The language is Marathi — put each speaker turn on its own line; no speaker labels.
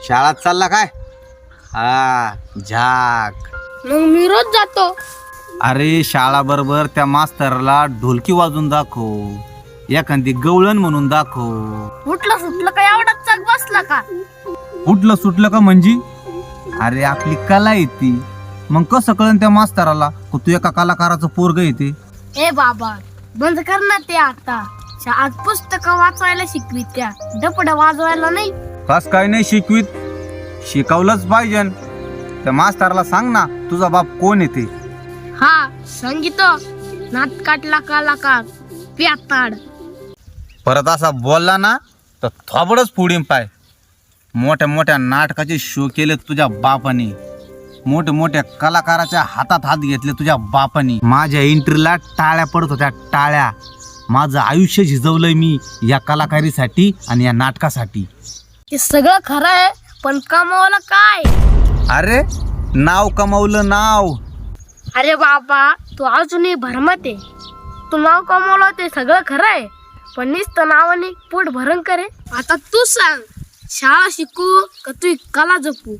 शाळात चालला काय? हा झाक.
मग मी रोज जातो.
अरे शाळा बरोबर त्या मास्तरला ढोलकी वाजून दाखव, एखादी गवळण म्हणून दाखव.
उठलं सुटलं काय एवढाच चाक बसला का?
उठलं सुटलं का म्हणजे? अरे आपली कला आहे ती. मग कसं कळन त्या मास्तराला तू एका कलाकाराचं पोरग येते?
ए बाबा बंद कर ना ते आता. आज पुस्तक वाचवायला शिकवित त्या, डपड वाजवायला नाही.
कस काय नाही शिकवीत? शिकवलंच पाहिजे. त्या मास्तराला सांग ना तुझा बाप कोण येते.
हा सांगितो. नाटकातला कलाकार प्याताड.
परत असा बोलला ना तर थोबडच पुढील पाय. मोठ्या मोठ्या नाटकाचे शो केले तुझ्या बापाने, मोठ्या मोठ्या कलाकाराच्या हातात हात घेतले तुझ्या बापाने. माझ्या एंट्रीला टाळ्या पडत होत्या, टाळ्या. माझं आयुष्य झिजवलंय मी या कलाकारीसाठी आणि या नाटकासाठी.
ते सगळं खरं आहे, पण कमावलं काय?
अरे नाव कमावलं, नाव.
अरे बाबा तू अजूनही भरमत आहे. तू नाव कमावलं ते सगळं खरं आहे, पण नुसतं नावाने पोट भरण करे. आता तू सांग, शाळा शिकू का तू कला जपू?